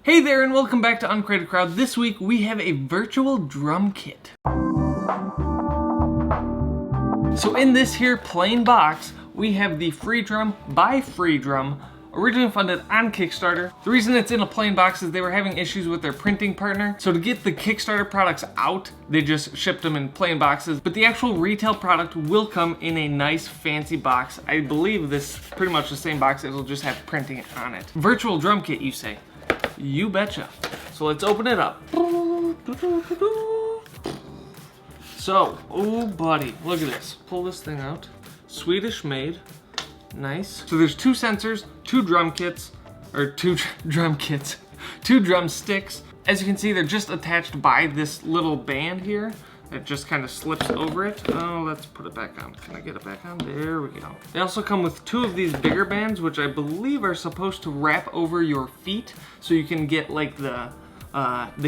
Hey there and welcome back to Uncrated Crowd. This week we have a virtual drum kit. So in this here plain box, we have the Freedrum by Freedrum, originally funded on Kickstarter. The reason it's in a plain box is they were having issues with their printing partner. So to get the Kickstarter products out, they just shipped them in plain boxes. But the actual retail product will come in a nice fancy box. I believe this is pretty much the same box, it'll just have printing on it. Virtual drum kit, you say? You betcha. So let's open it up. So, oh buddy, look at this. Pull this thing out. Swedish made. Nice. So there's two sensors, two drum kits, two drumsticks. As you can see, they're just attached by this little band here. It just kind of slips over it. Oh, let's put it back on. Can I get it back on? There we go. They also come with two of these bigger bands, which I believe are supposed to wrap over your feet, so you can get like the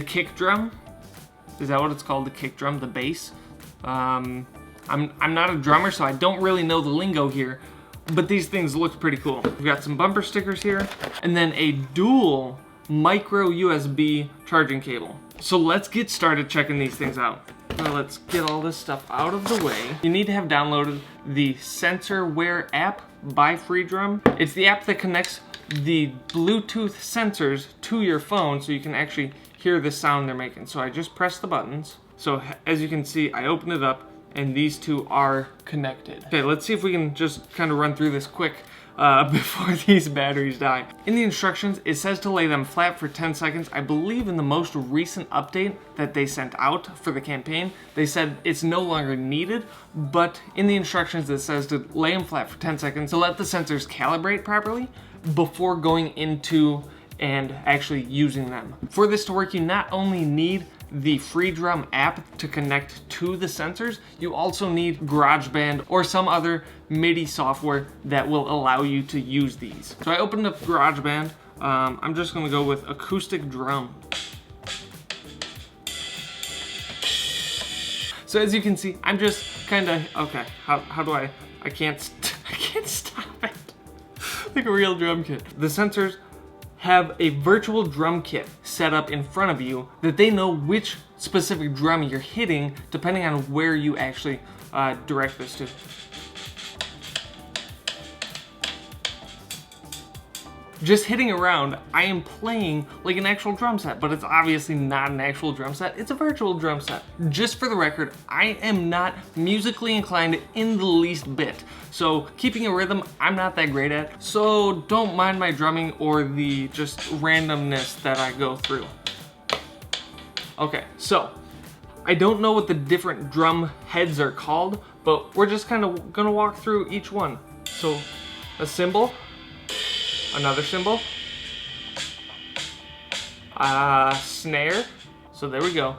kick drum. Is that what it's called? The kick drum, the bass. I'm not a drummer, so I don't really know the lingo here, but these things look pretty cool. We've got some bumper stickers here, and then a dual micro USB charging cable. So let's get started checking these things out. Now let's get all this stuff out of the way. You need to have downloaded the SensorWare app by Freedrum. It's the app that connects the Bluetooth sensors to your phone so you can actually hear the sound they're making. So I just press the buttons. So as you can see, I open it up and these two are connected. Okay, let's see if we can just kind of run through this quick before these batteries die. In the instructions, it says to lay them flat for 10 seconds. I believe in the most recent update that they sent out for the campaign, they said it's no longer needed, but in the instructions it says to lay them flat for 10 seconds to let the sensors calibrate properly before going into and actually using them. For this to work, you not only need the Freedrum app to connect to the sensors, you also need Garageband or some other MIDI software that will allow you to use these. So I opened up Garageband. I'm just gonna go with acoustic drum. So as you can see, I'm just kind of, okay, how do I can't stop it. Like a real drum kit. The sensors have a virtual drum kit set up in front of you that they know which specific drum you're hitting depending on where you actually direct this to. Just hitting around, I am playing like an actual drum set, but it's obviously not an actual drum set, it's a virtual drum set. Just for the record, I am not musically inclined in the least bit, so keeping a rhythm, I'm not that great at, so don't mind my drumming or the just randomness that I go through. Okay, so I don't know what the different drum heads are called, but we're just kind of gonna walk through each one. So, a cymbal. Another cymbal, snare, so there we go,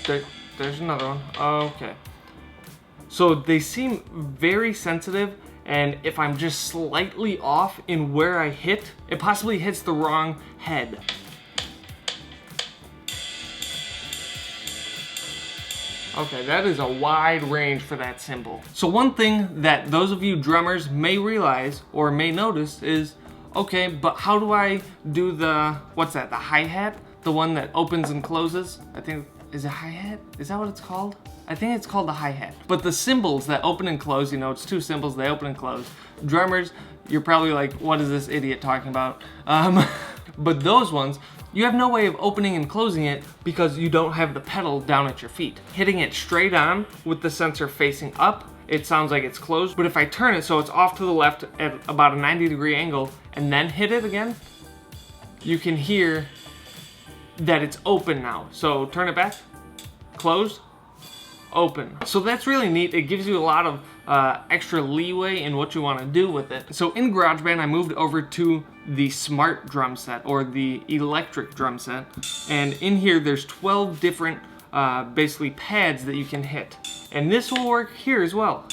there's another one, okay. So they seem very sensitive, and if I'm just slightly off in where I hit, it possibly hits the wrong head. Okay, that is a wide range for that cymbal. So one thing that those of you drummers may realize or may notice is, okay, but how do I do the, what's that, the hi-hat? The one that opens and closes? I think, is it hi-hat? Is that what it's called? I think it's called the hi-hat. But the cymbals that open and close, you know, it's two cymbals, they open and close. Drummers, you're probably like, what is this idiot talking about? But those ones, you have no way of opening and closing it because you don't have the pedal down at your feet. Hitting it straight on with the sensor facing up, it sounds like it's closed, but if I turn it so it's off to the left at about a 90-degree angle and then hit it again, you can hear that it's open now. So turn it back, closed, open. So that's really neat. It gives you a lot of extra leeway in what you want to do with it. So in GarageBand, I moved over to the smart drum set or the electric drum set. And in here, there's 12 different basically pads that you can hit. And this will work here as well.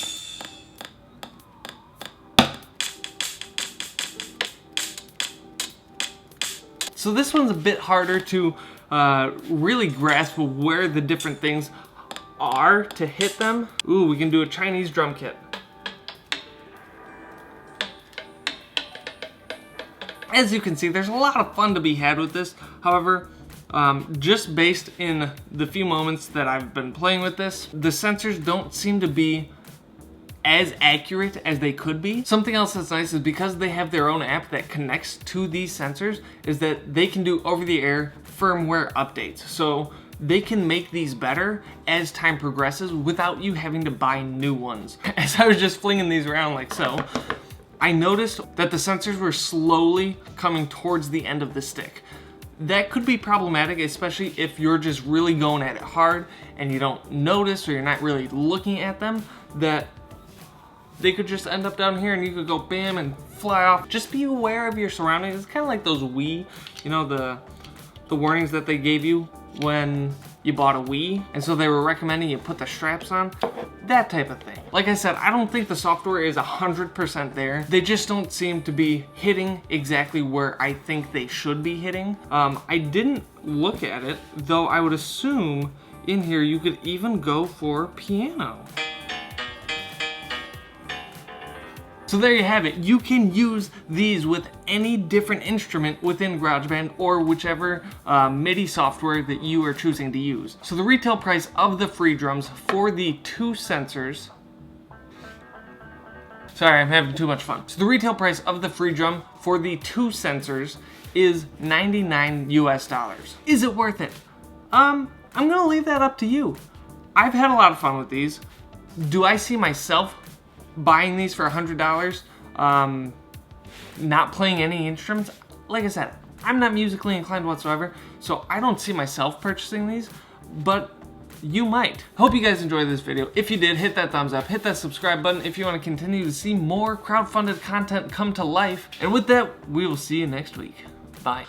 So this one's a bit harder to really grasp where the different things are to hit them. Ooh, we can do a Chinese drum kit. As you can see, there's a lot of fun to be had with this. However, just based in the few moments that I've been playing with this, the sensors don't seem to be as accurate as they could be. Something else that's nice is because they have their own app that connects to these sensors, is that they can do over-the-air firmware updates. So they can make these better as time progresses without you having to buy new ones. As I was just flinging these around like so, I noticed that the sensors were slowly coming towards the end of the stick. That could be problematic, especially if you're just really going at it hard and you don't notice or you're not really looking at them, that they could just end up down here and you could go bam and fly off. Just be aware of your surroundings. It's kind of like those Wii, you know, the warnings that they gave you when you bought a Wii, and so they were recommending you put the straps on, that type of thing. Like I said, I don't think the software is 100% there. They just don't seem to be hitting exactly where I think they should be hitting. I didn't look at it, though I would assume in here you could even go for piano. So there you have it. You can use these with any different instrument within Garageband or whichever MIDI software that you are choosing to use. So the retail price of the Freedrums for the 2 sensors... Sorry, I'm having too much fun. So the retail price of the Freedrum for the 2 sensors is $99 US. Is it worth it? I'm gonna leave that up to you. I've had a lot of fun with these. Do I see myself buying these for $100, not playing any instruments? Like I said, I'm not musically inclined whatsoever, so I don't see myself purchasing these, but you might. Hope you guys enjoyed this video. If you did, hit that thumbs up, hit that subscribe button if you want to continue to see more crowdfunded content come to life. And with that, we will see you next week. Bye.